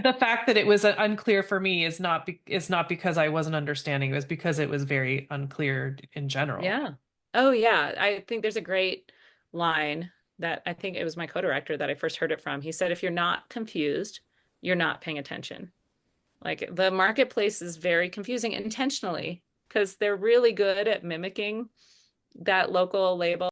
the fact that it was unclear for me is not because I wasn't understanding. It was because it was very unclear in general. Yeah. Oh, yeah. I think there's a great line that I think it was my co-director that I first heard it from. He said, if you're not confused, you're not paying attention. Like the marketplace is very confusing intentionally because they're really good at mimicking that local label.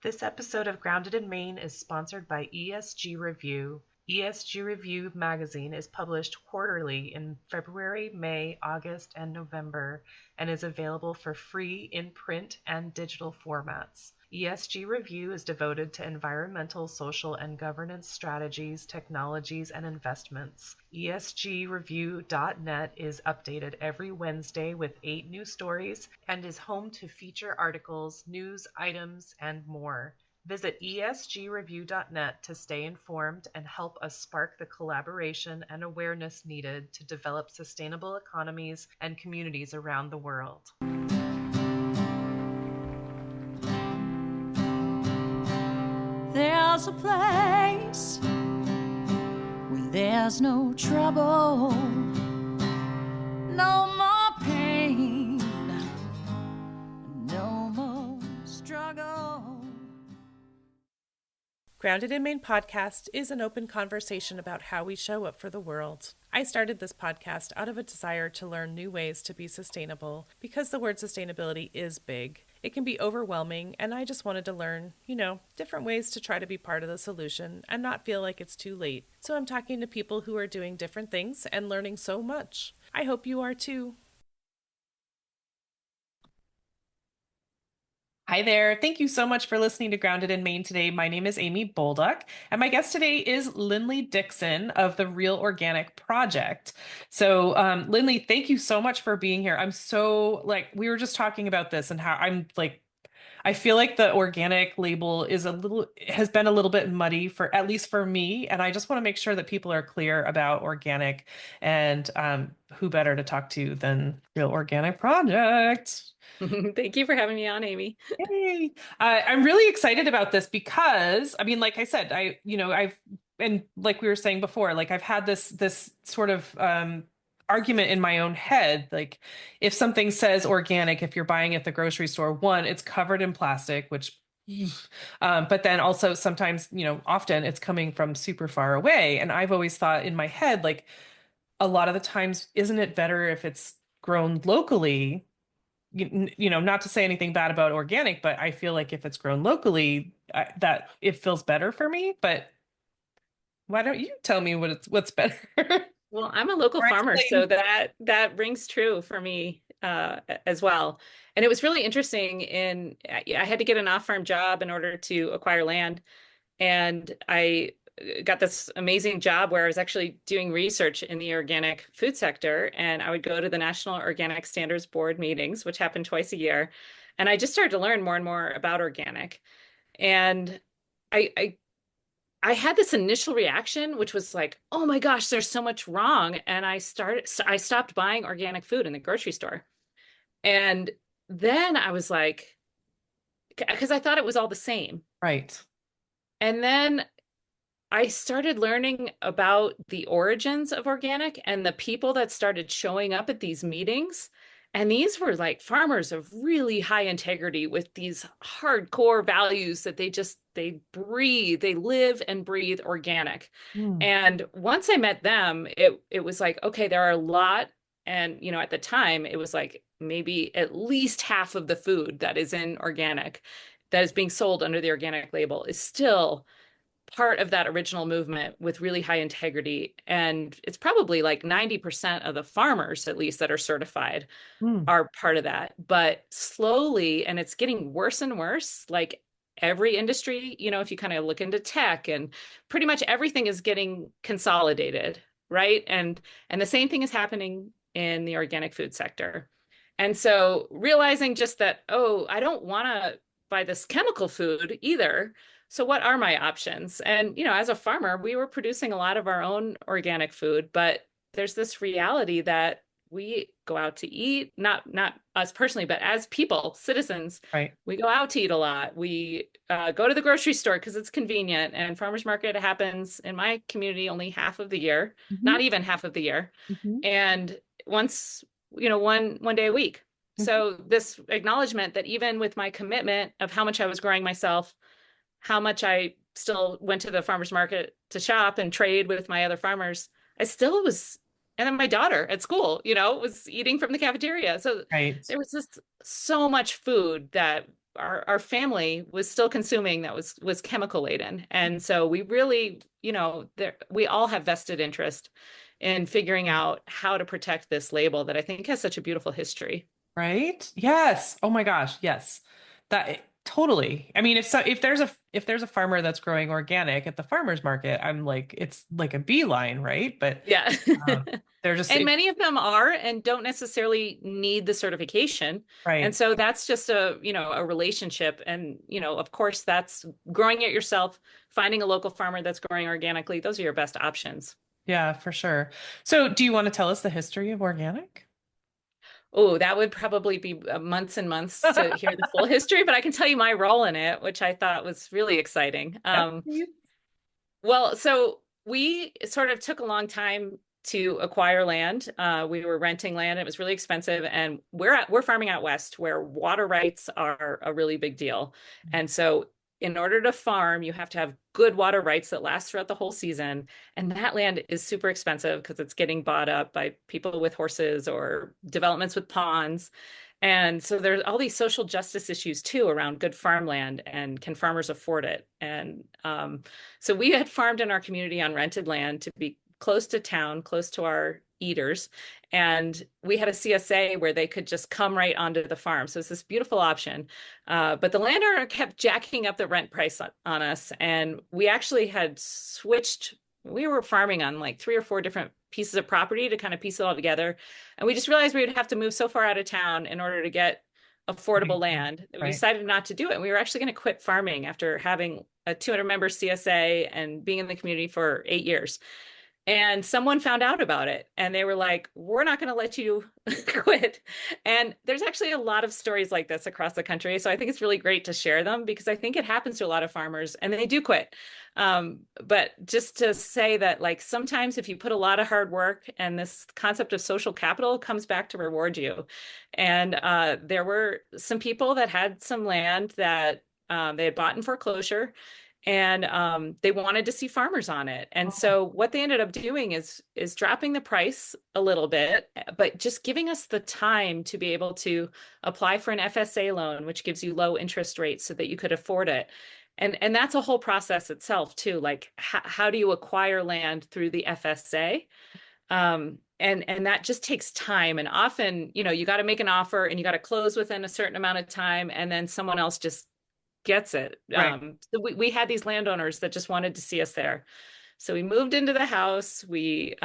This episode of Grounded in Maine is sponsored by ESG Review. ESG Review magazine is published quarterly in February, May, August, and November, and is available for free in print and digital formats. ESG Review is devoted to environmental, social, and governance strategies, technologies, and investments. ESGreview.net is updated every Wednesday with 8 new stories and is home to feature articles, news items, and more. Visit esgreview.net to stay informed and help us spark the collaboration and awareness needed to develop sustainable economies and communities around the world. There's a place where there's no trouble, no more pain, no more struggle. Grounded in Maine podcast is an open conversation about how we show up for the world. I started this podcast out of a desire to learn new ways to be sustainable because the word sustainability is big. It can be overwhelming, and I just wanted to learn, different ways to try to be part of the solution and not feel like it's too late. So I'm talking to people who are doing different things and learning so much. I hope you are too. Hi there. Thank you so much for listening to Grounded in Maine today. My name is Amy Bolduck, and my guest today is Linley Dixon of the Real Organic Project. So, Linley, thank you so much for being here. I'm so we were just talking about this and how I feel like the organic label has been a little bit muddy for at least for me, and I just want to make sure that people are clear about organic and who better to talk to than Real Organic Project. Thank you for having me on, Amy. Yay. I'm really excited about this because, I mean, like I said, and like we were saying before, like I've had this sort of argument in my own head. Like if something says organic, if you're buying at the grocery store, one, it's covered in plastic, which, but then also sometimes, often it's coming from super far away. And I've always thought in my head, like a lot of the times, isn't it better if it's grown locally? Not to say anything bad about organic, but I feel like if it's grown locally, that it feels better for me. But why don't you tell me what's better? Well, I'm a local Or farmer, so explain. that rings true for me as well. And it was really interesting I had to get an off-farm job in order to acquire land. And I got this amazing job where I was actually doing research in the organic food sector. And I would go to the National Organic Standards Board meetings, which happen twice a year. And I just started to learn more and more about organic. And I I had this initial reaction, which was like, oh my gosh, there's so much wrong. And I stopped buying organic food in the grocery store. And then I was like, because I thought it was all the same. Right. And then I started learning about the origins of organic and the people that started showing up at these meetings. And these were like farmers of really high integrity with these hardcore values that they breathe, they live and breathe organic. Mm. And once I met them, it was like, okay, there are a lot. And, at the time, it was like maybe at least half of the food that is in organic, that is being sold under the organic label, is still part of that original movement with really high integrity. And it's probably like 90% of the farmers, at least, that are certified Mm. are part of that. But slowly, and it's getting worse and worse, like every industry, if you kind of look into tech, and pretty much everything is getting consolidated, right? And the same thing is happening in the organic food sector. And so realizing just that, oh, I don't want to buy this chemical food either. So what are my options? And, as a farmer, we were producing a lot of our own organic food, but there's this reality that we go out to eat, not us personally, but as people, citizens, Right. we go out to eat a lot. We go to the grocery store because it's convenient, and farmers market happens in my community only half of the year, Hmm. not even half of the year, Hmm. and once, one day a week. Hmm. So this acknowledgement that even with my commitment of how much I was growing myself, how much I still went to the farmers market to shop and trade with my other farmers, I still was, and then my daughter at school, was eating from the cafeteria. So Right. there was just so much food that our family was still consuming that was chemical laden. And so we really, we all have vested interest in figuring out how to protect this label that I think has such a beautiful history. Right? Yes. Oh my gosh, yes. That totally. I mean, if there's a farmer that's growing organic at the farmer's market, I'm like it's like a beeline, right? But Yeah. um, they're just And many of them are and don't necessarily need the certification. And right. so that's just a relationship. And, of course, that's growing it yourself, finding a local farmer that's growing organically. Those are your best options. Yeah, for sure. So, do you want to tell us the history of organic? Oh, that would probably be months and months to hear the full history, but I can tell you my role in it, which I thought was really exciting. Yes. Well, so we sort of took a long time to acquire land. We were renting land. It was really expensive, and we're farming out west, where water rights are a really big deal. And so, in order to farm, you have to have good water rights that last throughout the whole season. And that land is super expensive because it's getting bought up by people with horses or developments with ponds. And so there's all these social justice issues too around good farmland and can farmers afford it? And so we had farmed in our community on rented land to be close to town, close to our eaters. And we had a CSA where they could just come right onto the farm. So it's this beautiful option. But the landowner kept jacking up the rent price on us. And we actually had switched, we were farming on like 3 or 4 different pieces of property to kind of piece it all together. And we just realized we would have to move so far out of town in order to get affordable Right. land. We Right. decided not to do it. And we were actually going to quit farming after having a 200-member CSA and being in the community for 8 years. And someone found out about it and they were like, we're not going to let you quit. And there's actually a lot of stories like this across the country. So I think it's really great to share them because I think it happens to a lot of farmers and they do quit. But just to say that, like, sometimes if you put a lot of hard work and this concept of social capital comes back to reward you. And there were some people that had some land that they had bought in foreclosure and they wanted to see farmers on it. And Oh, so what they ended up doing is dropping the price a little bit, but just giving us the time to be able to apply for an FSA loan, which gives you low interest rates so that you could afford it. And that's a whole process itself too. Like how do you acquire land through the FSA? And that just takes time. And often, you got to make an offer and you got to close within a certain amount of time, and then someone else just gets it. right. So we had these landowners that just wanted to see us there. So we moved into the house. We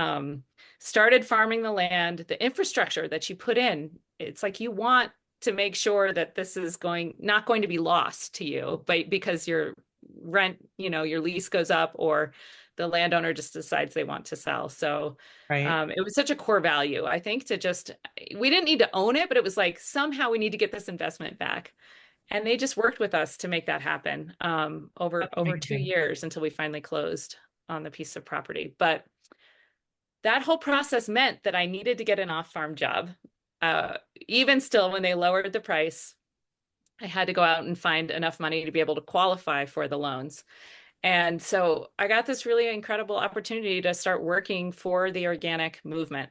started farming the land. The infrastructure that you put in, it's like you want to make sure that this is not going to be lost to you, but because your rent, your lease goes up or the landowner just decides they want to sell. So Right. it was such a core value, I think, we didn't need to own it, but it was like somehow we need to get this investment back. And they just worked with us to make that happen That's over two amazing. years until we finally closed on the piece of property. But that whole process meant that I needed to get an off-farm job. Even still, when they lowered the price, I had to go out and find enough money to be able to qualify for the loans. And so I got this really incredible opportunity to start working for the organic movement.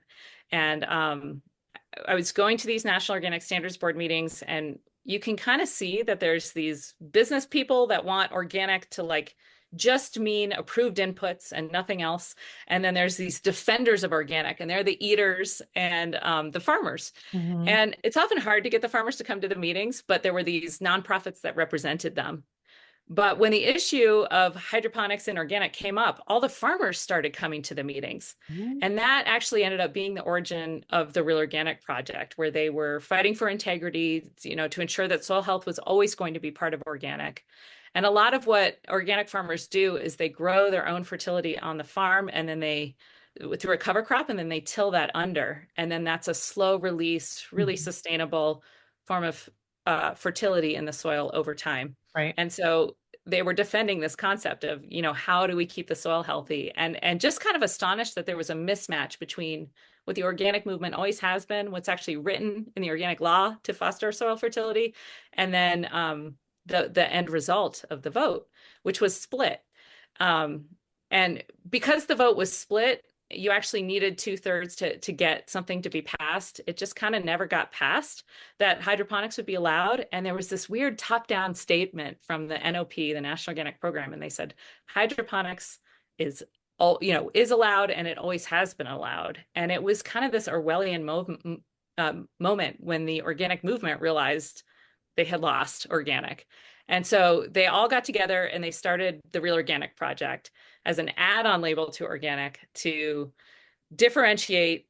And I was going to these National Organic Standards Board meetings, and you can kind of see that there's these business people that want organic to like just mean approved inputs and nothing else. And then there's these defenders of organic, and they're the eaters and the farmers. Hmm. And it's often hard to get the farmers to come to the meetings, but there were these nonprofits that represented them. But when the issue of hydroponics and organic came up, all the farmers started coming to the meetings. And that actually ended up being the origin of the Real Organic Project, where they were fighting for integrity, to ensure that soil health was always going to be part of organic. And a lot of what organic farmers do is they grow their own fertility on the farm and then they through a cover crop, and then they till that under. And then that's a slow release, really sustainable form of fertility in the soil over time. Right. And so they were defending this concept of, how do we keep the soil healthy? And just kind of astonished that there was a mismatch between what the organic movement always has been, what's actually written in the organic law to foster soil fertility, and then the end result of the vote, which was split. And because the vote was split, you actually needed 2/3 to get something to be passed. It just kind of never got passed that hydroponics would be allowed. And there was this weird top-down statement from the NOP, the National Organic Program, and they said hydroponics is is allowed, and it always has been allowed. And it was kind of this Orwellian moment when the organic movement realized they had lost organic. And so they all got together and they started the Real Organic Project as an add-on label to organic to differentiate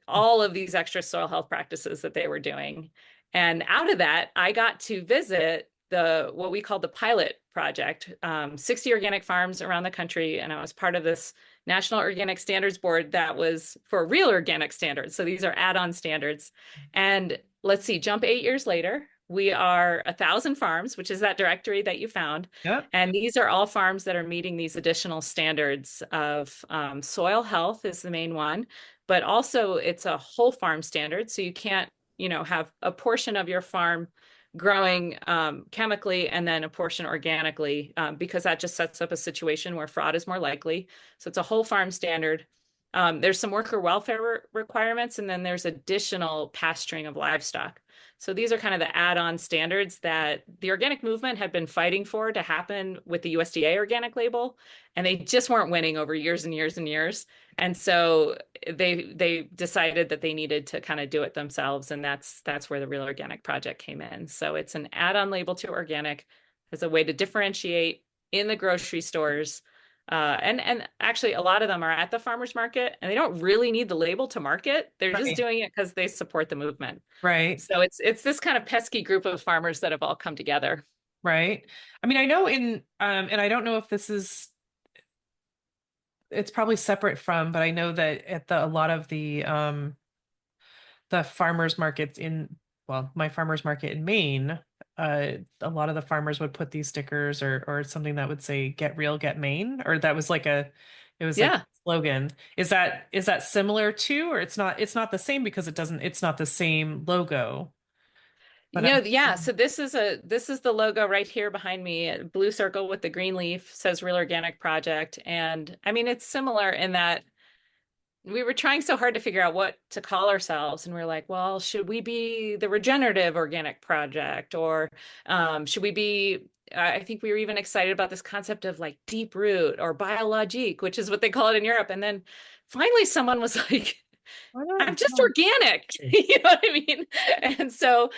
all of these extra soil health practices that they were doing. And out of that, I got to visit what we called the pilot project, 60 organic farms around the country. And I was part of this National Organic Standards Board that was for real organic standards. So these are add-on standards. And let's see, jump 8 years later, we are 1,000 farms, which is that directory that you found. Yep. And these are all farms that are meeting these additional standards of soil health is the main one, but also it's a whole farm standard. So you can't, have a portion of your farm growing chemically and then a portion organically, because that just sets up a situation where fraud is more likely. So it's a whole farm standard. There's some worker welfare requirements, and then there's additional pasturing of livestock. So these are kind of the add-on standards that the organic movement had been fighting for to happen with the USDA organic label, and they just weren't winning over years and years and years. And so they decided that they needed to kind of do it themselves, and that's where the Real Organic Project came in. So it's an add-on label to organic as a way to differentiate in the grocery stores. And actually, a lot of them are at the farmers market, and they don't really need the label to market. They're just doing it because they support the movement. Right. So it's this kind of pesky group of farmers that have all come together. Right. I mean, I know and I don't know if it's probably separate from, but I know that at a lot of the farmers markets my farmers market in Maine, a lot of the farmers would put these stickers or something that would say "Get Real, Get Maine," or that was like a slogan. Is that similar to, or it's not the same because it's not the same logo. But Yeah. So this is the logo right here behind me. A blue circle with the green leaf says Real Organic Project. And I mean, it's similar in that we were trying so hard to figure out what to call ourselves. And we're like, well, should we be the Regenerative Organic Project? Or should we be, I think we were even excited about this concept of like deep root or biologique, which is what they call it in Europe. And then finally someone was like, I'm just organic. You know what I mean? And so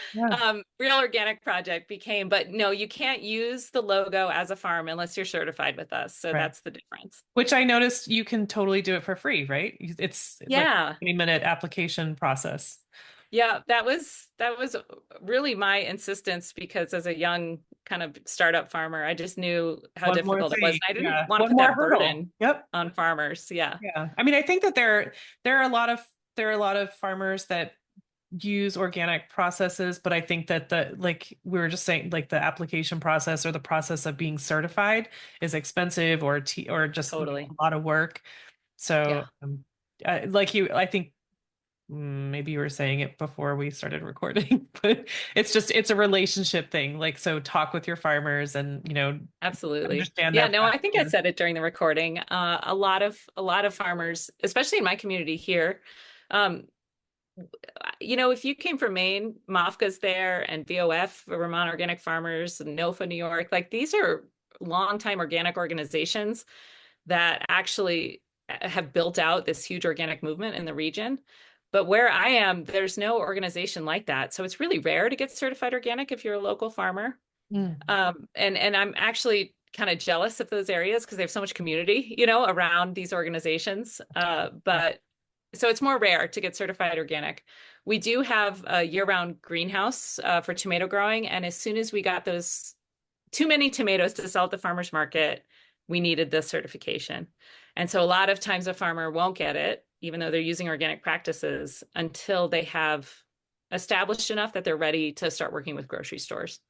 Real Organic Project became, but no, you can't use the logo as a farm unless you're certified with us. So that's the difference. Which I noticed you can totally do it for free, right? It's like a 20-minute application process. Yeah, that was really my insistence, because as a young kind of startup farmer, I just knew how difficult it was. And I didn't want to put that burden on farmers. Yeah. Yeah. I mean, I think that there are a lot of farmers that use organic processes, but I think that like we were just saying, like the application process or the process of being certified is expensive or just a lot of work. So I think maybe you were saying it before we started recording, but it's a relationship thing. Like, so talk with your farmers and, absolutely understand. Yeah, no, I think I said it during the recording. A lot of farmers, especially in my community here, if you came from Maine, MOFGA's there, and VOF, Vermont Organic Farmers, and NOFA New York, like these are longtime organic organizations that actually have built out this huge organic movement in the region. But where I am, there's no organization like that. So it's really rare to get certified organic if you're a local farmer. And I'm actually kind of jealous of those areas because they have so much community, around these organizations. But so it's more rare to get certified organic. We do have a year-round greenhouse for tomato growing. And as soon as we got those too many tomatoes to sell at the farmer's market, we needed this certification. And so a lot of times a farmer won't get it, even though they're using organic practices, until they have established enough that they're ready to start working with grocery stores.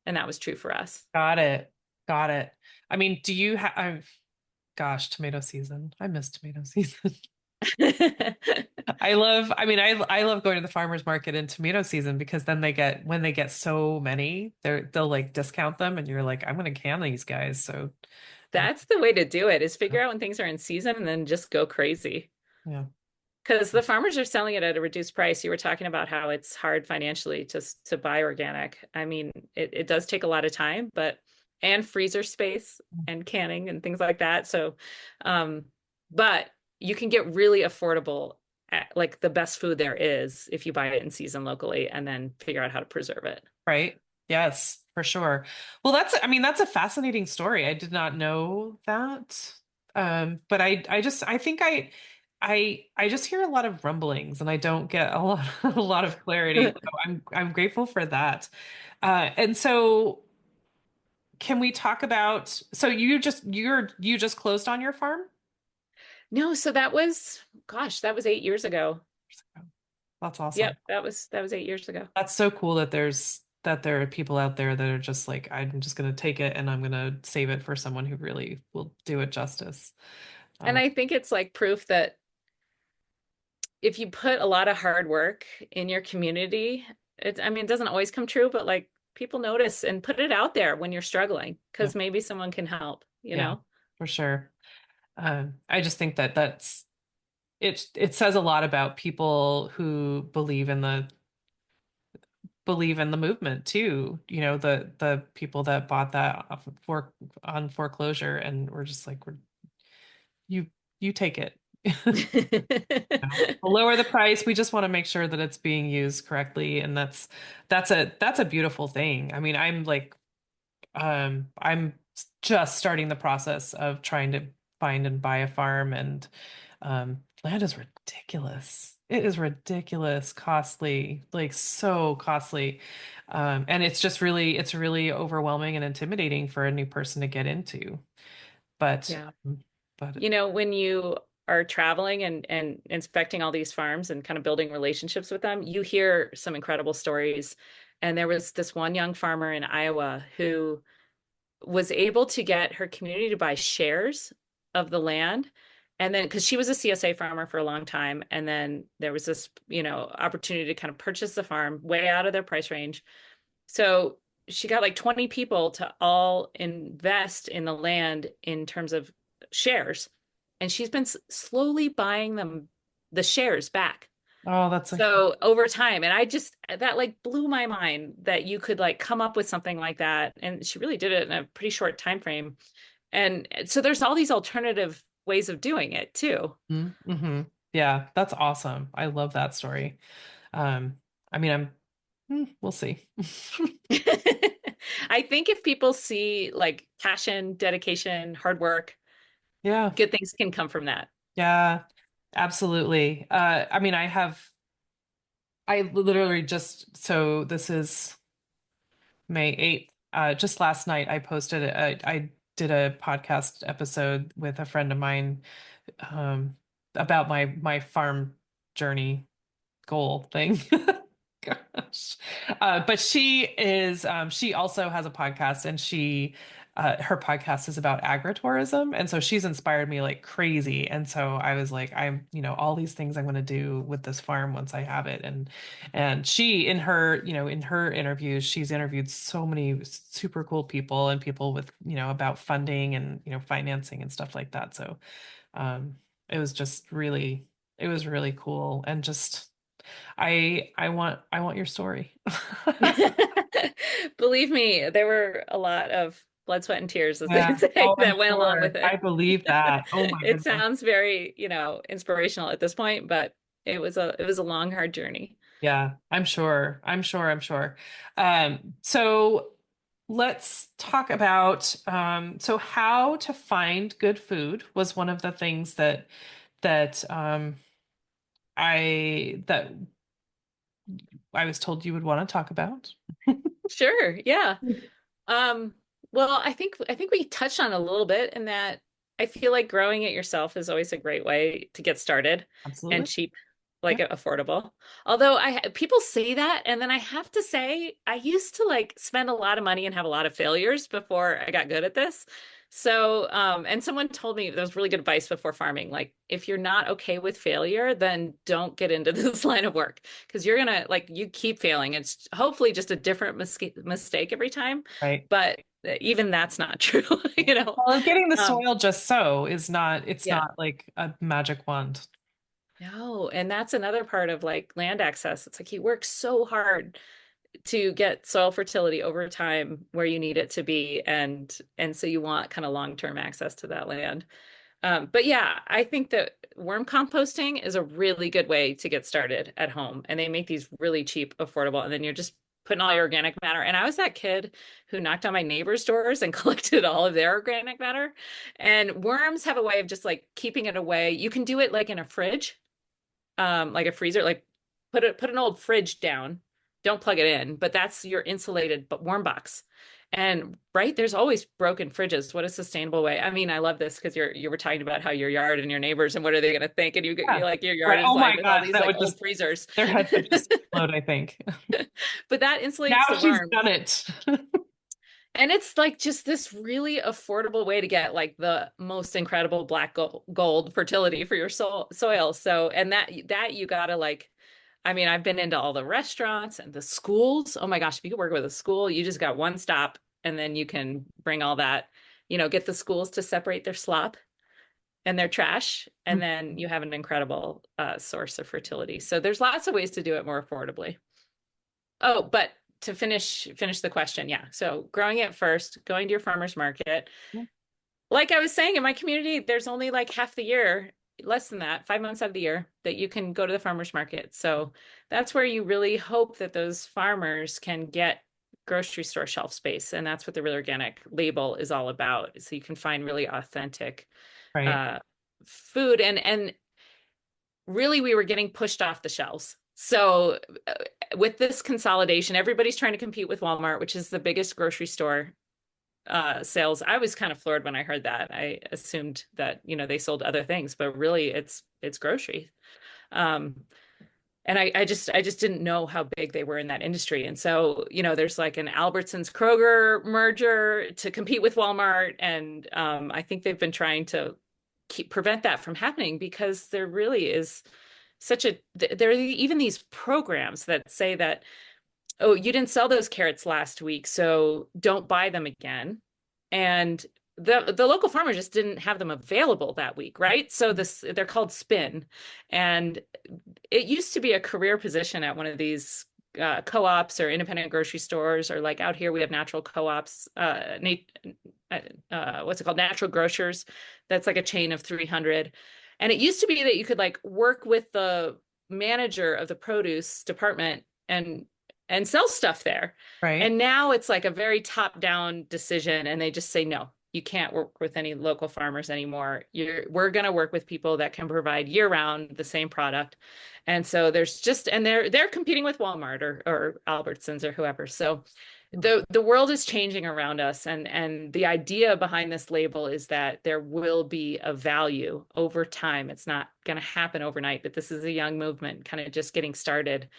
And that was true for us. Got it. Got it. I mean, do you have, gosh, tomato season. I miss tomato season. I love going to the farmer's market in tomato season because then when they get so many, they'll like discount them and you're like, I'm gonna can these guys. So, uh, That's the way to do it, is figure out when things are in season and then just go crazy. yeah, Because the farmers are selling it at a reduced price. You were talking about how it's hard financially to buy organic. I mean, it does take a lot of time, but and freezer space and canning and things like that. So, um, but you can get really affordable, like the best food there is if you buy it in season locally and then figure out how to preserve it. right. Yes, for sure. Well, I mean, that's a fascinating story. I did not know that. But I think I just hear a lot of rumblings and I don't get a lot, a lot of clarity. So I'm grateful for that. And so can we talk about, so you just closed on your farm? No, so that was, gosh, that was 8 years ago. That's awesome. Yep, that was 8 years ago. That's so cool that there are people out there that are just like, I'm just going to take it and I'm going to save it for someone who really will do it justice. And Uh, I think it's like proof that if you put a lot of hard work in your community, I mean, it doesn't always come true, but like people notice and put it out there when you're struggling yeah, because maybe someone can help, you yeah, know? for sure. I just think it says a lot about people who believe in the movement too. You know, the people that bought that on foreclosure and were just like, you you take it. We'll lower the price. We just want to make sure that it's being used correctly, and that's a beautiful thing. I mean, I'm just starting the process of trying to find and buy a farm, and land is ridiculous. It is ridiculous, costly, like so costly. And it's really overwhelming and intimidating for a new person to get into. But, Yeah. but You know, when you are traveling and inspecting all these farms and kind of building relationships with them, you hear some incredible stories. And there was this one young farmer in Iowa who was able to get her community to buy shares of the land. And then, because she was a CSA farmer for a long time, and then there was this, opportunity to kind of purchase the farm way out of their price range. So she got like 20 people to all invest in the land in terms of shares. And she's been slowly buying them the shares back. oh, that's like, So over time, and that like blew my mind that you could like come up with something like that. And she really did it in a pretty short time frame. And so there's all these alternative ways of doing it too. mm-hmm. Yeah, that's awesome. I love that story. I mean, we'll see. I think if people see like passion, dedication, hard work, Yeah, good things can come from that. yeah, absolutely. I mean, I literally so this is May 8th. Just last night, I did a podcast episode with a friend of mine, about my farm journey goal thing. Gosh. But she also has a podcast and her podcast is about agritourism. And so she's inspired me like crazy. And so I was like, all these things I'm going to do with this farm once I have it. And she, in her interviews, she's interviewed so many super cool people and people with, about funding and, financing and stuff like that. So, um, it was just it was really cool. And just, I want your story. Believe me, there were a lot of blood, sweat, and tears, as they Yeah. say, Oh, I'm that went along sure. with it. I believe that. Oh my It goodness. sounds very, inspirational at this point, but it was a long, hard journey. Yeah, I'm sure. I'm sure. I'm sure. So let's talk about, so how to find good food was one of the things that that I was told you would want to talk about. Sure, yeah. Um, well, I think we touched on a little bit in that I feel like growing it yourself is always a great way to get started and Absolutely. cheap, Yeah. like affordable. Although people say that, and then I have to say, I used to like spend a lot of money and have a lot of failures before I got good at this. So, and someone told me that was really good advice before farming. Like, if you're not okay with failure, then don't get into this line of work because you're gonna like you keep failing. It's hopefully just a different mistake every time, Right. but even that's not true, you know. Well, getting the Um, soil just so is not, it's yeah. not like a magic wand. No, and that's another part of like land access. It's like you work so hard to get soil fertility over time where you need it to be, and so you want kind of long-term access to that land. But yeah, I think that worm composting is a really good way to get started at home, and they make these really cheap, affordable, and then you're just putting all your organic matter. And I was that kid who knocked on my neighbor's doors and collected all of their organic matter. And worms have a way of just like keeping it away. You can do it like in a fridge, like a freezer, like put an old fridge down. Don't plug it in, but that's your insulated but warm box. And right, there's always broken fridges. What a sustainable way. I mean, I love this because you were talking about how your yard and your neighbors and what are they going to think? And you Yeah. like your yard Right. is Oh my lined with all gosh, these that like would old just, freezers. their heads would just explode, I think. But that insulates Now the she's worms. done it. And it's like just this really affordable way to get like the most incredible black gold fertility for your soil. So, and that you gotta like, I mean, I've been into all the restaurants and the schools. Oh my gosh, if you could work with a school, you just got one stop and then you can bring all that, get the schools to separate their slop and their trash, and then you have an incredible source of fertility. So there's lots of ways to do it more affordably. Oh, but to finish the question, yeah. So growing it first, going to your farmer's market. Like I was saying, in my community, there's only like half the year, less than that, 5 months out of the year that you can go to the farmer's market. So that's where you really hope that those farmers can get grocery store shelf space. And that's what the Real Organic label is all about. So you can find really authentic Right. uh, food. And really we were getting pushed off the shelves. So with this consolidation, everybody's trying to compete with Walmart, which is the biggest grocery store sales. I was kind of floored when I heard that. I assumed that, they sold other things, but really it's grocery. Um, and I just didn't know how big they were in that industry. And so, there's like an Albertsons Kroger merger to compete with Walmart. And I think they've been trying to prevent that from happening because there really is there are even these programs that say that, oh, you didn't sell those carrots last week, so don't buy them again. And the local farmer just didn't have them available that week, right? So they're called spin. And it used to be a career position at one of these co-ops or independent grocery stores, or like out here we have natural co-ops, what's it called? Natural grocers. That's like a chain of 300. And it used to be that you could like work with the manager of the produce department and sell stuff there. Right. And now it's like a very top-down decision, and they just say, no, you can't work with any local farmers anymore. We're going to work with people that can provide year-round the same product. And so they're competing with Walmart or Albertsons or whoever. So the world is changing around us, and the idea behind this label is that there will be a value over time. It's not going to happen overnight, but this is a young movement kind of just getting started,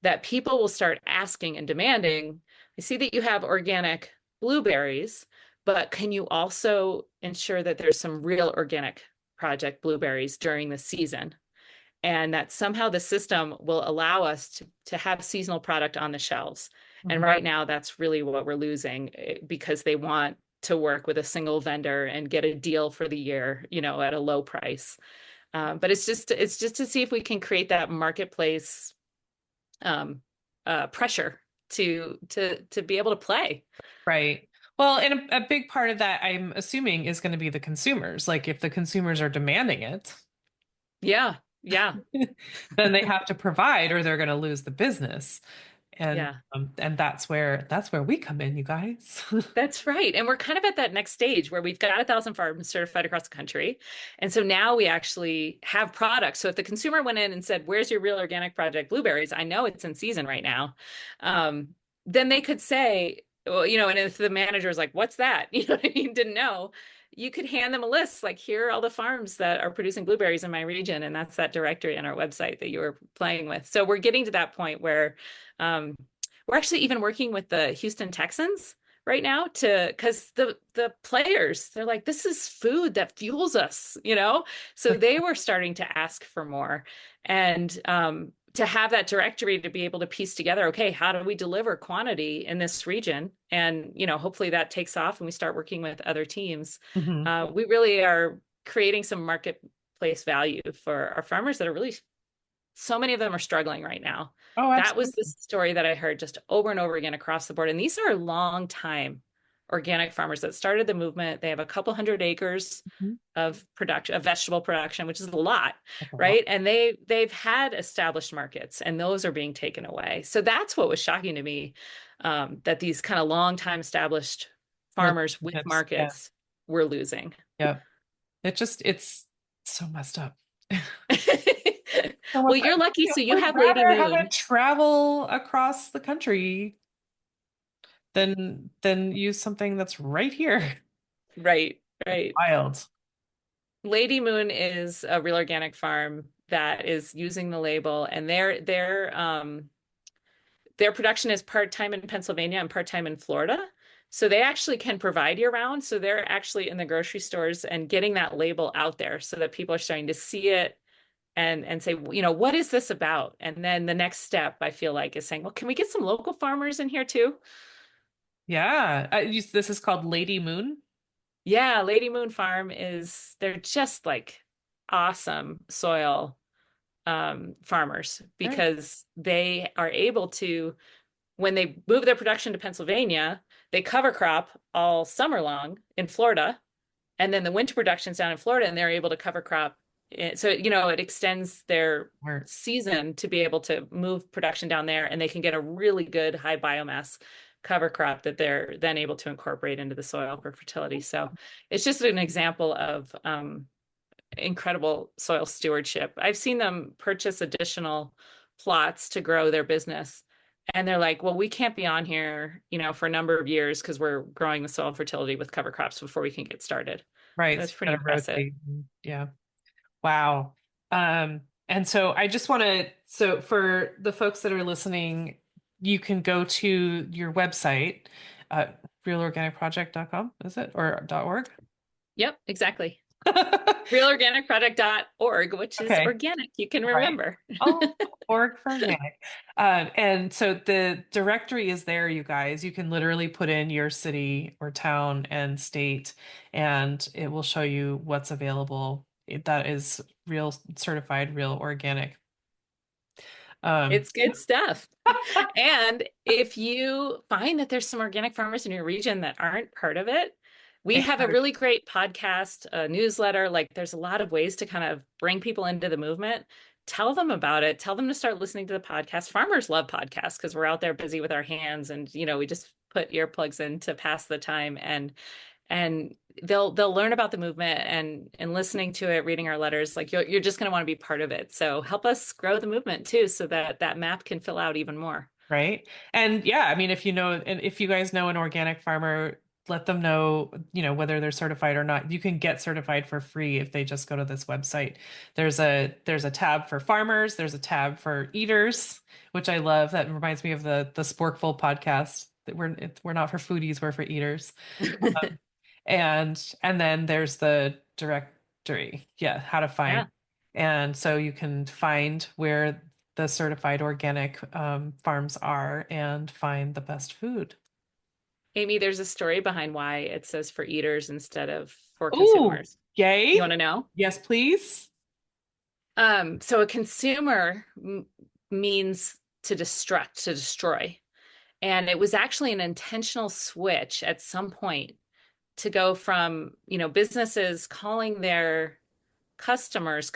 that people will start asking and demanding. I see that you have organic blueberries, but can you also ensure that there's some real organic project blueberries during the season? And that somehow the system will allow us to have seasonal product on the shelves. And right now, that's really what we're losing because they want to work with a single vendor and get a deal for the year, at a low price. But it's just to see if we can create that marketplace pressure to be able to play. Right. Well, and a big part of that, I'm assuming, is going to be the consumers. Like if the consumers are demanding it, Yeah. Yeah. then they have to provide or they're going to lose the business. And Yeah. And that's where we come in, you guys. That's right. And we're kind of at that next stage where we've got 1,000 farms certified across the country. And so now we actually have products. So if the consumer went in and said, where's your Real Organic Project blueberries? I know it's in season right now. Then they could say, well, and if the manager is like, what's that? He didn't know. you could hand them a list, like here are all the farms that are producing blueberries in my region, and that's that directory on our website that you were playing with. So we're getting to that point where we're actually even working with the Houston Texans right now because the players, they're like, this is food that fuels us, so they were starting to ask for more. And to have that directory to be able to piece together, okay, how do we deliver quantity in this region? And, hopefully that takes off and we start working with other teams. We really are creating some marketplace value for our farmers that are really, so many of them are struggling right now. Oh, That was absolutely. the story that I heard just over and over again across the board. And these are long time organic farmers that started the movement. They have a couple hundred acres Mhm. of production, of vegetable production, which is a lot, That's a lot. right? And they've had established markets, and those are being taken away. So that's what was shocking to me, that these kind of long time established farmers with Relationships. Yeah. markets were losing. Yeah. It's so messed up. Well, you're lucky, so you Would have Lady rather have Moon. it travel across the country than use something that's right here. Right, right. Wild. Lady Moon is a real organic farm that is using the label, and their production is part-time in Pennsylvania and part-time in Florida. So they actually can provide year round. So they're actually in the grocery stores and getting that label out there so that people are starting to see it and say, what is this about? And then the next step, I feel like, is saying, well, can we get some local farmers in here too? Yeah. This is called Lady Moon. Yeah, Lady Moon Farm they're just like awesome soil farmers Right. because they are able to, when they move their production to Pennsylvania, they cover crop all summer long in Florida. And then the winter production's down in Florida and they're able to cover crop. So, it extends their Smart. season to be able to move production down there, and they can get a really good high biomass cover crop that they're then able to incorporate into the soil for fertility. So it's just an example of incredible soil stewardship. I've seen them purchase additional plots to grow their business. And they're like, well, we can't be on here, for a number of years because we're growing the soil fertility with cover crops before we can get started. Right. That's So pretty you gotta impressive. rotate. Yeah. Wow. And so I just want to, so for the folks that are listening, you can go to your website, realorganicproject.com, is it? Or .org? Yep, exactly. realorganicproduct.org, which is Okay. organic. You can Right. remember. Oh, org for organic. And so the directory is there, you guys. You can literally put in your city or town and state, and it will show you what's available. That is real certified, real organic. Um, It's good stuff. And if you find that there's some organic farmers in your region that aren't part of it, we have a really great podcast, a newsletter. Like there's a lot of ways to kind of bring people into the movement. Tell them about it. Tell them to start listening to the podcast. Farmers love podcasts because we're out there busy with our hands and we just put earplugs in to pass the time and they'll learn about the movement and listening to it, reading our letters, like you're just going to want to be part of it. So help us grow the movement too, so that that map can fill out even more. right. And yeah, I mean, and if you guys know an organic farmer, let them know, whether they're certified or not. You can get certified for free if they just go to this website. There's a tab for farmers, there's a tab for eaters, which I love. That reminds me of the Sporkful podcast. That we're not for foodies, we're for eaters. And then there's the directory. Yeah, how to find. Yeah. And so you can find where the certified organic farms are and find the best food. Amy, there's a story behind why it says for eaters instead of for Ooh, consumers. You want yay. to know? Yes, please. So a consumer means to destruct, to destroy. And it was actually an intentional switch at some point to go from, businesses calling their customers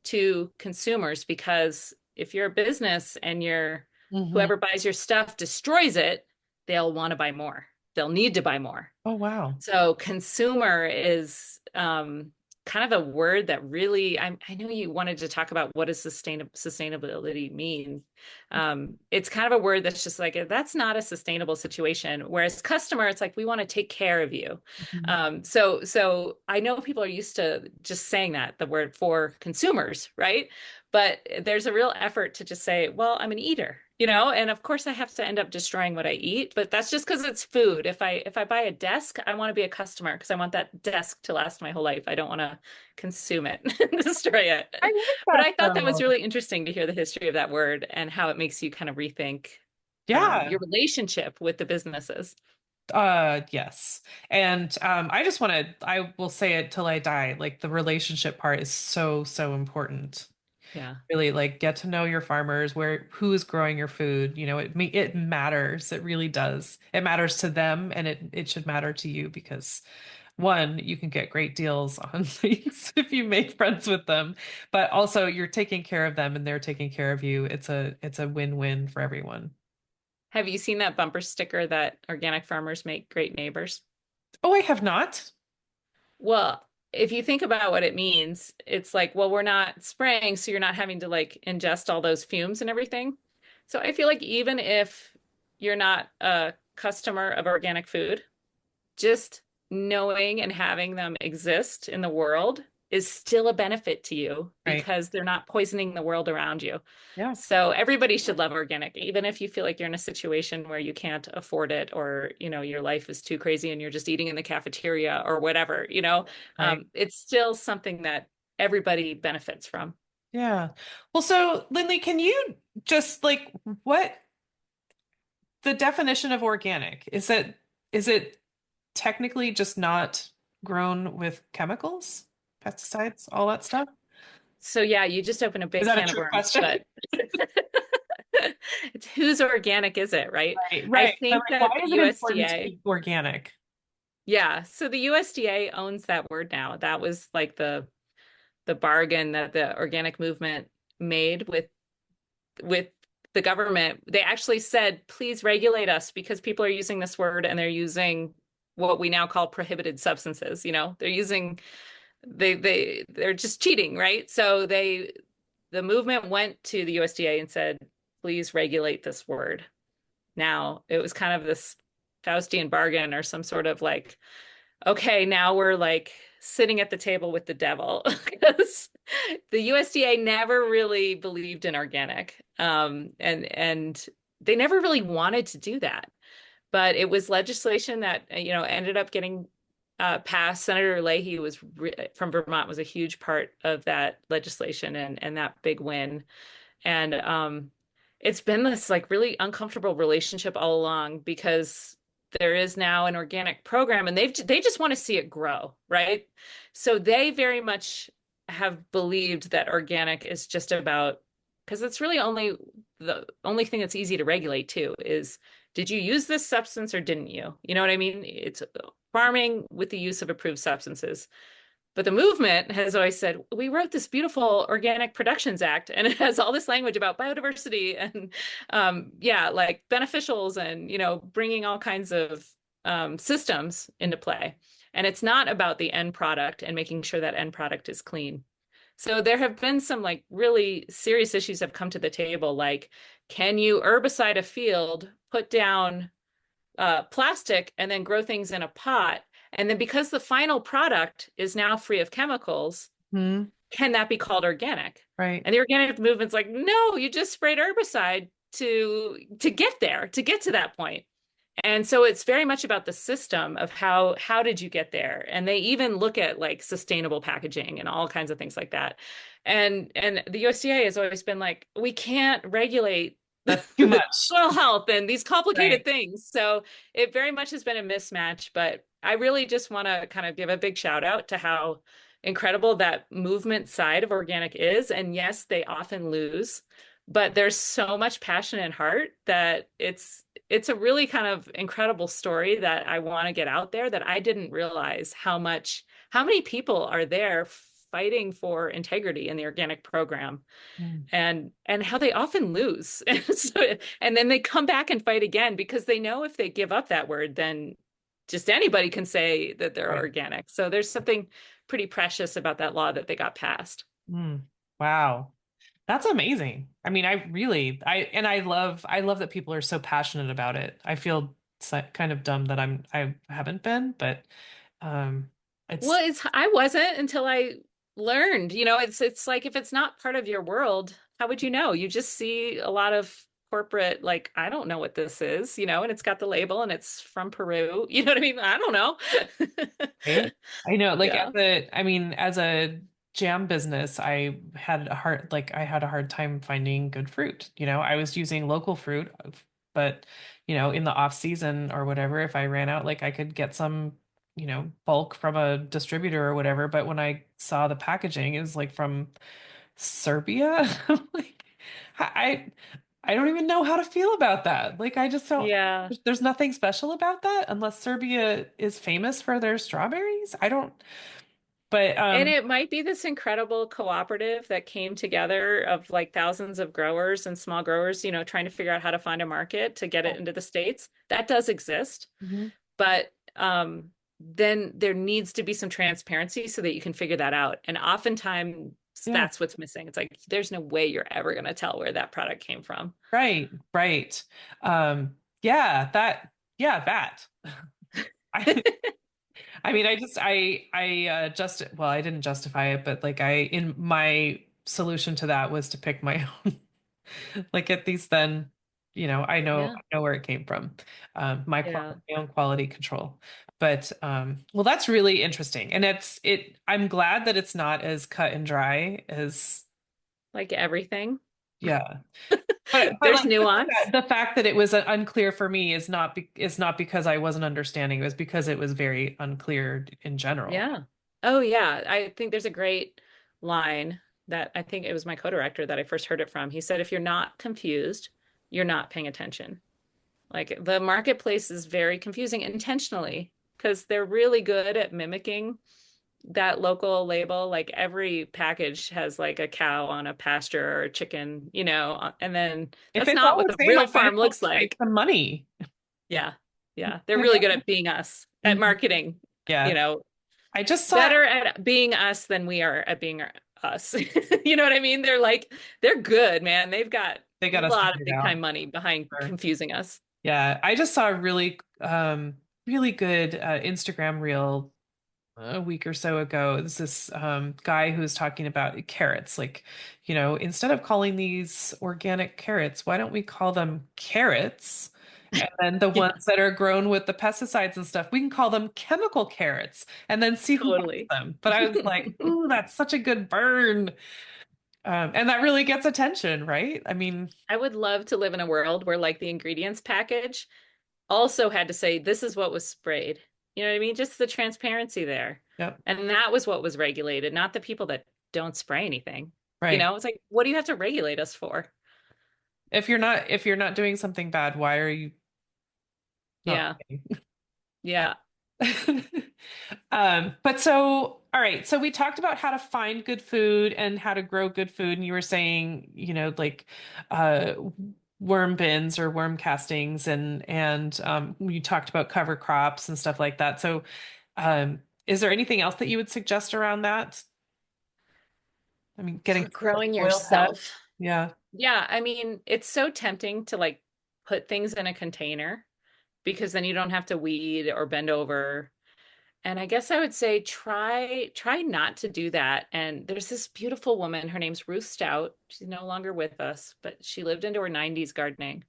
to consumers, because if you're a business and Hmm. whoever buys your stuff destroys it, they'll want to buy more. They'll need to buy more. Oh, wow. So consumer is kind of a word that really, I know you wanted to talk about what does sustainability mean. It's kind of a word that's just like, that's not a sustainable situation. Whereas customer, it's like, we want to take care of you. Mhm. So I know people are used to just saying that, the word for consumers, right? But there's a real effort to just say, well, I'm an eater, and of course I have to end up destroying what I eat, but that's just because it's food. If I buy a desk, I want to be a customer because I want that desk to last my whole life. I don't want to consume it and destroy it. I like But that I thought that was though. really interesting to hear the history of that word and how it makes you kind of rethink Yeah. your relationship with the businesses. Yes. And I will say it till I die. Like the relationship part is so, so important. Yeah. Really like get to know your farmers, who's growing your food. It matters. It really does. It matters to them and it should matter to you because one, you can get great deals on things if you make friends with them, but also you're taking care of them and they're taking care of you. It's a win-win for everyone. Have you seen that bumper sticker that organic farmers make great neighbors? Oh, I have not. Well, if you think about what it means, it's like, well, we're not spraying, so you're not having to like ingest all those fumes and everything. So I feel like even if you're not a customer of organic food, just knowing and having them exist in the world is still a benefit to you Right. because they're not poisoning the world around you. Yeah. So everybody should love organic, even if you feel like you're in a situation where you can't afford it or, your life is too crazy and you're just eating in the cafeteria or whatever, Right. it's still something that everybody benefits from. Yeah. Well, so Lindley, can you just like what the definition of organic? Is it technically just not grown with chemicals, pesticides, all that stuff? So yeah, you just open a Is big that a can of trick worms, question? but it's whose organic is it, right? Right, I right. I'm think like, that why the is it important to USDA, be organic? yeah, so the USDA owns that word now. That was like the bargain that the organic movement made with the government. They actually said, please regulate us because people are using this word and they're using what we now call prohibited substances. They're using they're just cheating, right? So the movement went to the USDA and said, please regulate this word. Now, it was kind of this Faustian bargain or some sort of like, okay, now we're like sitting at the table with the devil because the USDA never really believed in organic. And they never really wanted to do that. But it was legislation that, ended up getting passed. Senator Leahy from Vermont was a huge part of that legislation and that big win. And it's been this like really uncomfortable relationship all along because there is now an organic program and they just want to see it grow, right? So they very much have believed that organic is just about because it's really the only thing that's easy to regulate too is did you use this substance or didn't you? You know what I mean? It's farming with the use of approved substances. But the movement has always said, we wrote this beautiful Organic Productions Act, and it has all this language about biodiversity and, yeah, like beneficials and, bringing all kinds of systems into play. And it's not about the end product and making sure that end product is clean. So there have been some like really serious issues have come to the table, like, can you herbicide a field, put down plastic, and then grow things in a pot? And then because the final product is now free of chemicals, Hmm. can that be called organic? Right. And the organic movement's like, no, you just sprayed herbicide to get there, to get to that point. And so it's very much about the system of how did you get there? And they even look at like sustainable packaging and all kinds of things like that. And the USDA has always been like, we can't regulate That's too much. soil health and these complicated Right. things. So it very much has been a mismatch, but I really just want to kind of give a big shout out to how incredible that movement side of organic is. And yes, they often lose, but there's so much passion and heart that it's a really kind of incredible story that I want to get out there that I didn't realize how many people are there fighting for integrity in the organic program Mm. and how they often lose. And then they come back and fight again because they know if they give up that word, then just anybody can say that they're Right. organic. So there's something pretty precious about that law that they got passed. Mm, wow. That's amazing. I mean, I love that people are so passionate about it. I feel kind of dumb that I haven't been, but um it's Well, I wasn't until I learned, it's like if it's not part of your world, how would you know? You just see a lot of corporate, like, I don't know what this is, and it's got the label and it's from Peru. You know what I mean? I don't know. right. I know, like Yeah. I mean, as a jam business, I had a hard time finding good fruit. I was using local fruit, but in the off season or whatever, if I ran out, like I could get some, bulk from a distributor or whatever. But when I saw the packaging, it was like from Serbia. I'm like, I I don't even know how to feel about that. Like I just don't Yeah. there's nothing special about that unless Serbia is famous for their strawberries. I don't but And it might be this incredible cooperative that came together of like thousands of growers and small growers, trying to figure out how to find a market to get it into the States. That does exist, Mhm. but then there needs to be some transparency so that you can figure that out. And oftentimes Yeah, that's what's missing. It's like there's no way you're ever going to tell where that product came from. right, right. Yeah, that. I I mean, I just well, I didn't justify it, but like in my solution to that was to pick my own. Like at least then, Yeah. I know where it came from. Yeah. My own quality control. But well, that's really interesting. And I'm glad that it's not as cut and dry as Like everything. yeah. But There's like nuance. the fact that it was unclear for me is not because I wasn't understanding. It was because it was very unclear in general. Yeah. Oh, yeah. I think there's a great line that I think it was my co-director that I first heard it from. He said, if you're not confused, you're not paying attention. Like the marketplace is very confusing intentionally because they're really good at mimicking that local label. Like every package has like a cow on a pasture or a chicken, and then If that's it's not all what the the same, I real might as farm well looks just make like. some money. Yeah. Yeah. They're really good at being us, at Mhm. marketing, you Yeah. know, I just saw better at being us than we are at being us. You know what I mean? They're good, man. They've got they a got us lot of figured big out. time money behind Sure. confusing us. Yeah, I just saw a really good Instagram reel a week or so ago. There's this guy who's talking about carrots. Like, instead of calling these organic carrots, why don't we call them carrots? And then the Yeah, ones that are grown with the pesticides and stuff, we can call them chemical carrots and then see who buys totally. them. But I was like, ooh, that's such a good burn. And that really gets attention, right? I mean, I would love to live in a world where like the ingredients package also had to say this is what was sprayed. You know what I mean? Just the transparency there. yep, And that was what was regulated, not the people that don't spray anything. right. It's like, what do you have to regulate us for? If you're not doing something bad, why are you not Yeah. paying? Yeah. But so, all right. So we talked about how to find good food and how to grow good food. And you were saying, like, uh, worm bins or worm castings and you talked about cover crops and stuff like that. So, is there anything else that you would suggest around that? I mean, getting For growing soil set. yourself. Yeah. Yeah, I mean, it's so tempting to like put things in a container because then you don't have to weed or bend over. And I guess I would say try not to do that. And there's this beautiful woman, her name's Ruth Stout. She's no longer with us, but she lived into her 90s gardening.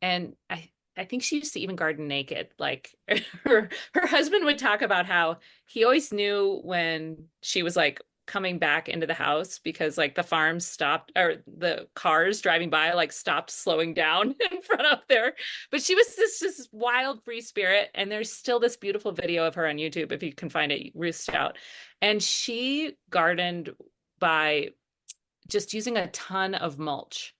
And I think she used to even garden naked. Like her husband would talk about how he always knew when she was like coming back into the house because like the farms stopped or the cars driving by like stopped slowing down in front of there. But she was this just wild free spirit. And there's still this beautiful video of her on YouTube if you can find it, Ruth Stout. And she gardened by just using a ton of mulch.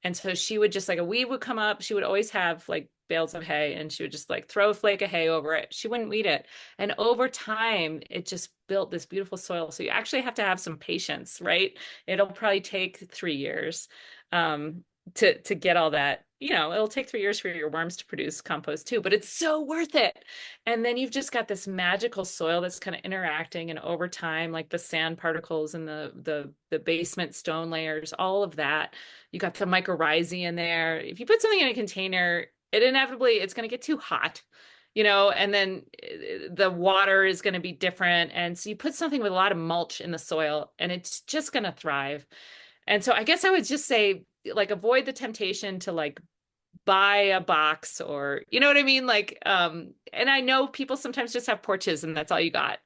And so she would just like a weed would come up. She would always have like bales of hay and she would just like throw a flake of hay over it. She wouldn't weed it. And over time, it just built this beautiful soil. So you actually have to have some patience, right? It'll probably take 3 years. to get all that. It'll take 3 years for your worms to produce compost too, but it's so worth it. And then you've just got this magical soil that's kind of interacting, and over time, like the sand particles and the basement stone layers, all of that. You got the mycorrhizae in there. If you put something in a container, it's going to get too hot, and then the water is going to be different. And so you put something with a lot of mulch in the soil, and it's just going to thrive. And so I guess I would just say, like, avoid the temptation to like buy a box, or you know what I mean? Like, and I know people sometimes just have porches and that's all you got.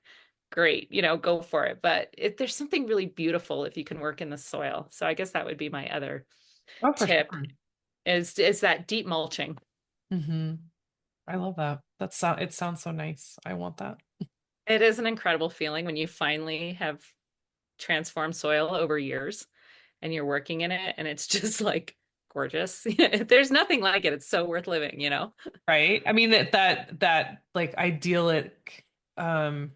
Great, go for it. But there's something really beautiful if you can work in the soil. So I guess that would be my other Oh, for tip sure. is that deep mulching. Hmm. I love that. It sounds so nice. I want that. It is an incredible feeling when you finally have transformed soil over years and you're working in it, and it's just like gorgeous. There's nothing like it. It's so worth living. Right? I mean that like idyllic um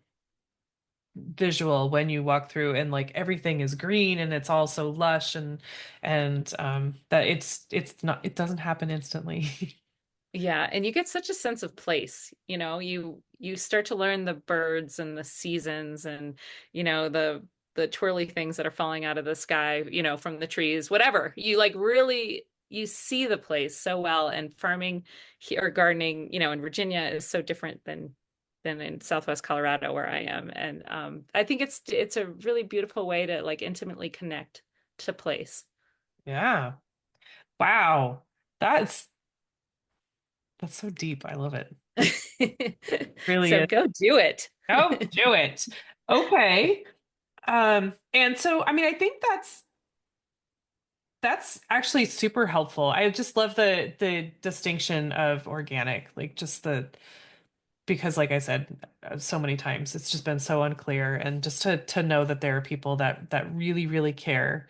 visual when you walk through and like everything is green and it's all so lush and that it's not it doesn't happen instantly. Yeah, and you get such a sense of place. You start to learn the birds and the seasons, and the twirly things that are falling out of the sky, from the trees, whatever. You like really you see the place so well. And farming here or gardening, in Virginia is so different than in Southwest Colorado where I am. And I think it's a really beautiful way to like intimately connect to place. Yeah. Wow. That's that's so deep. I love it. Really So is. go do it. Oh, do it. Okay. And so I mean I think that's actually super helpful. I just love the distinction of organic, like just the because like I said so many times, it's just been so unclear, and just to know that there are people that really, really care.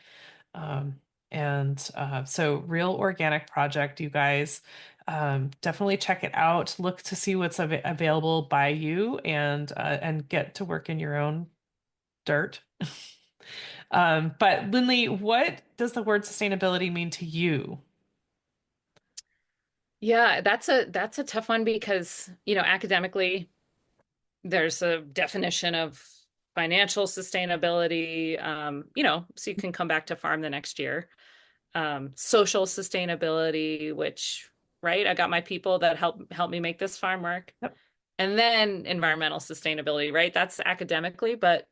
Um, and so Real Organic Project, you guys, definitely check it out. Look to see what's available by you and get to work in your own dirt. But Linley, what does the word sustainability mean to you? Yeah, that's a tough one because, academically, there's a definition of financial sustainability, so you can come back to farm the next year. Social sustainability, which, right, I got my people that help me make this farm work. Yep. And then environmental sustainability, right? That's academically, but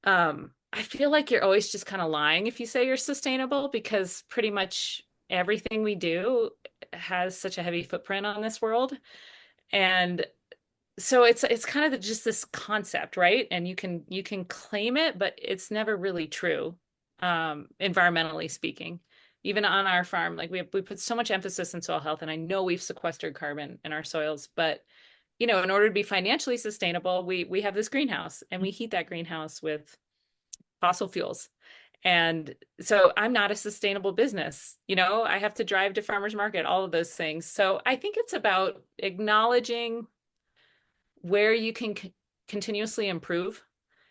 I feel like you're always just kind of lying if you say you're sustainable, because pretty much everything we do has such a heavy footprint on this world. And so it's kind of just this concept, right? And you can claim it, but it's never really true, environmentally speaking. Even on our farm, like we put so much emphasis in soil health, and I know we've sequestered carbon in our soils, but in order to be financially sustainable, we have this greenhouse, and we heat that greenhouse with fossil fuels. And so I'm not a sustainable business. I have to drive to farmers market, all of those things. So I think it's about acknowledging where you can continuously improve,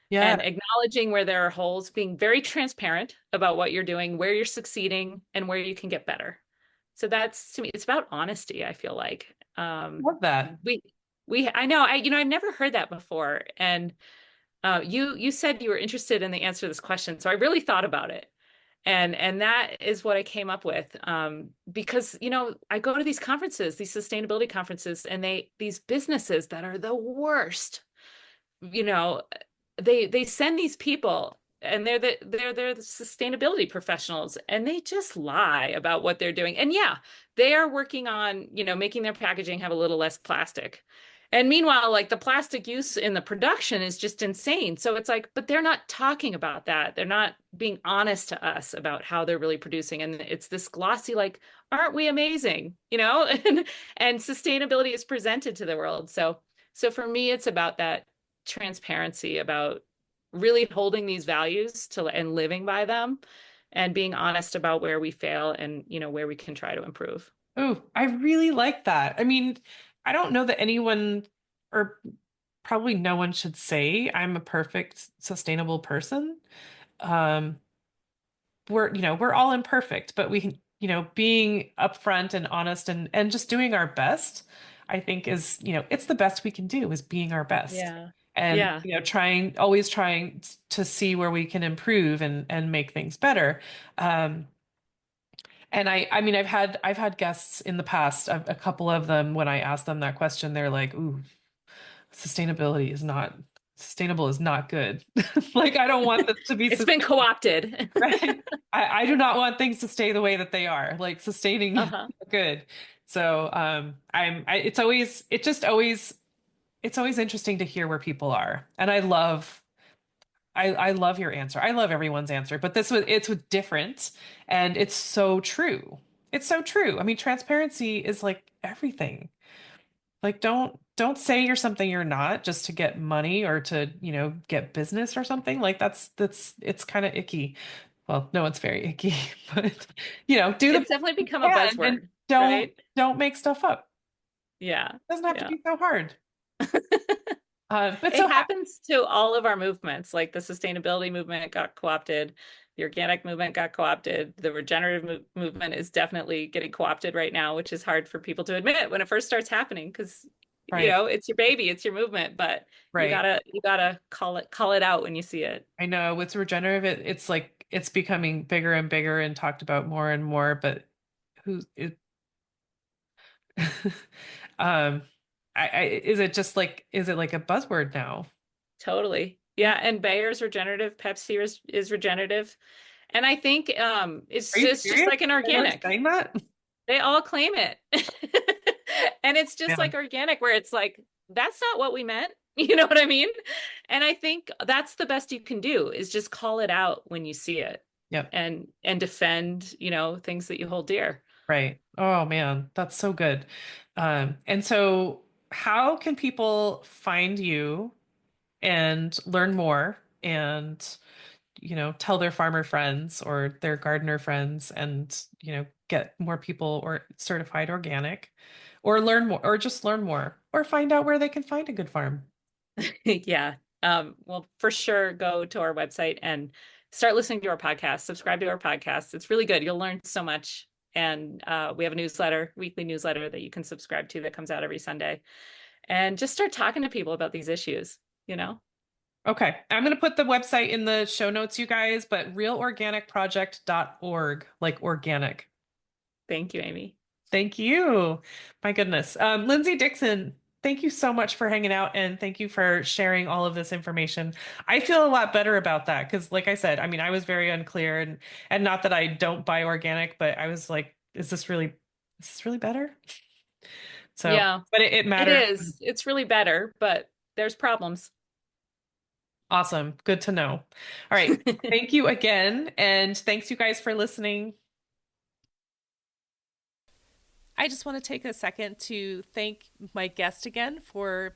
Yeah. and acknowledging where there are holes, being very transparent about what you're doing, where you're succeeding, and where you can get better. So that's, to me, it's about honesty, I feel like. Love that. I know, I've never heard that before. And you said you were interested in the answer to this question, so I really thought about it. And that is what I came up with. Because, I go to these conferences, these sustainability conferences, and these businesses that are the worst, you know, they send these people, and they're the sustainability professionals, and they just lie about what they're doing. And yeah, they are working on, making their packaging have a little less plastic. And meanwhile, like the plastic use in the production is just insane. So it's like, but they're not talking about that. They're not being honest to us about how they're really producing. And it's this glossy, like, aren't we amazing? And sustainability is presented to the world. So for me, it's about that transparency, about really holding these values to and living by them, and being honest about where we fail, and where we can try to improve. Oh, I really like that. I mean, I don't know that anyone, or probably no one, should say I'm a perfect sustainable person. Um, we're all imperfect, but being upfront and honest and just doing our best, I think is, it's the best we can do is being our best. Yeah. And, Yeah. always trying to see where we can improve and make things better. Um, and I mean, I've had guests in the past, a couple of them, when I ask them that question, they're like, "Ooh, sustainability is not sustainable is not good." Like, I don't want this to be It's been sustainable, co-opted. right? I do not want things to stay the way that they are. Like, sustaining is Uh-huh. not good. So, it's always interesting to hear where people are. And I love your answer. I love everyone's answer, but it's different, and it's so true. It's so true. I mean, transparency is like everything. Like, don't say you're something you're not just to get money or to, get business or something. Like, that's it's kind of icky. Well, no, it's very icky, but do the It's best definitely you become a can, and buzzword, don't right? don't make stuff up. Yeah. It doesn't have to Yeah. be so hard. But It so happens to all of our movements, like the sustainability movement got co-opted, the organic movement got co-opted, the regenerative movement is definitely getting co-opted right now, which is hard for people to admit when it first starts happening because right, it's your baby, it's your movement, but you right. gotta call it out when you see it. I know with regenerative, it's like it's becoming bigger and bigger and talked about more and more, but who's it? um, is it just like, is it like a buzzword now? Totally. Yeah, and Bayer's regenerative, Pepsi is regenerative. And I think Are you it's just serious? like an Are you organic. saying that? They all claim it. And it's just Yeah. like organic, where it's like, that's not what we meant. You know what I mean? And I think that's the best you can do is just call it out when you see it Yep. and defend, things that you hold dear. Right. Oh man, that's so good. And so how can people find you and learn more and, tell their farmer friends or their gardener friends and, get more people or certified organic or learn more or just learn more or find out where they can find a good farm? Yeah. Well, for sure, go to our website and start listening to our podcast, subscribe to our podcast. It's really good. You'll learn so much. And we have a weekly newsletter that you can subscribe to that comes out every Sunday. And just start talking to people about these issues. Okay. I'm going to put the website in the show notes, you guys, but realorganicproject.org, like organic. Thank you, Amy. Thank you. My goodness. Lindsay Dixon, thank you so much for hanging out and thank you for sharing all of this information. I feel a lot better about that because, like I said, I mean, I was very unclear and not that I don't buy organic, but I was like, is this really better? So, Yeah, but it it matters. is. It's really better, but there's problems. Awesome. Good to know. All right. Thank you again. And thanks you guys for listening. I just want to take a second to thank my guest again for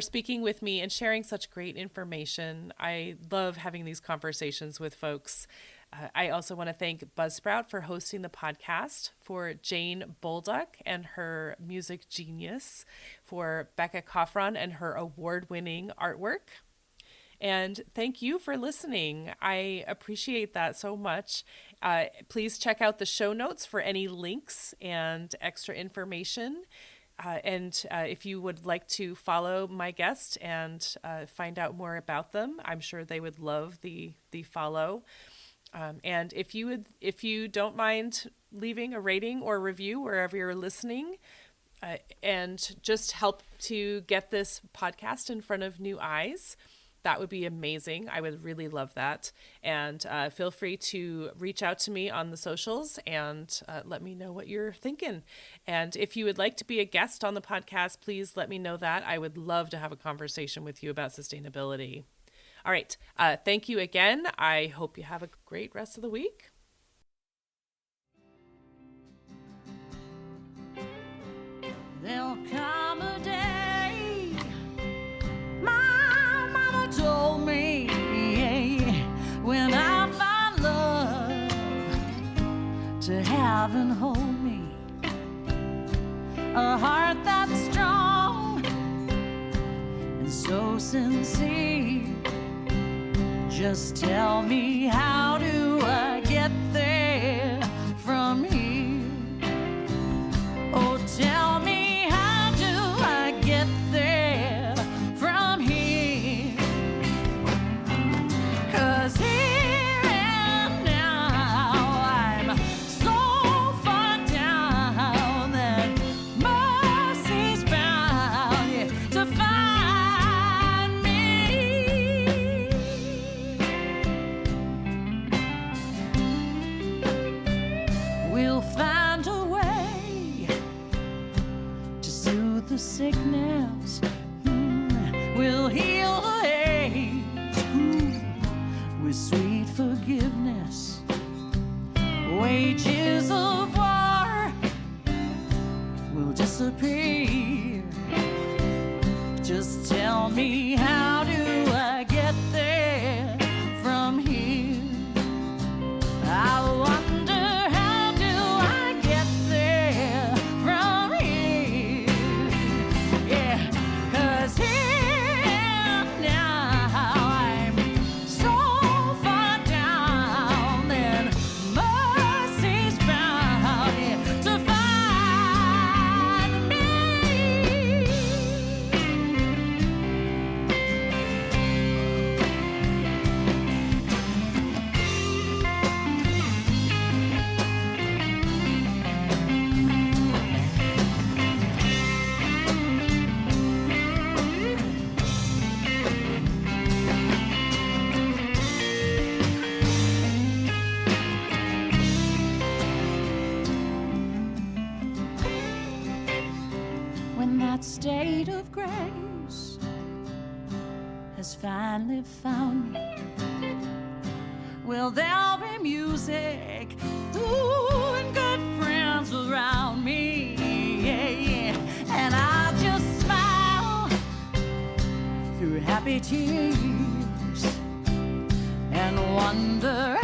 speaking with me and sharing such great information. I love having these conversations with folks. I also want to thank Buzzsprout for hosting the podcast, for Jane Bolduck and her music genius, for Becca Coffron and her award-winning artwork. And thank you for listening. I appreciate that so much. Please check out the show notes for any links and extra information. And if you would like to follow my guest and find out more about them, I'm sure they would love the follow. And if you don't mind leaving a rating or review wherever you're listening, and just help to get this podcast in front of new eyes, that would be amazing. I would really love that. And feel free to reach out to me on the socials and let me know what you're thinking. And if you would like to be a guest on the podcast, please let me know that. I would love to have a conversation with you about sustainability. All right. Thank you again. I hope you have a great rest of the week. There'll come a day, my mama told me, when I find love to have and hold me, a heart that's strong and so sincere. Just tell me, how do I get there from here? we'll find a way to soothe the sickness. We'll heal the ache with sweet forgiveness. Wages of war will disappear. Just tell me, how do I get there from here? I wonder, how do I get there from here? Yeah, 'cause here now I'm so far down, and mercy's bound, yeah, to find me. When that state of grace has finally found me, well, there'll be music, ooh, and good friends around me, yeah, yeah. And I'll just smile through happy tears and wonder,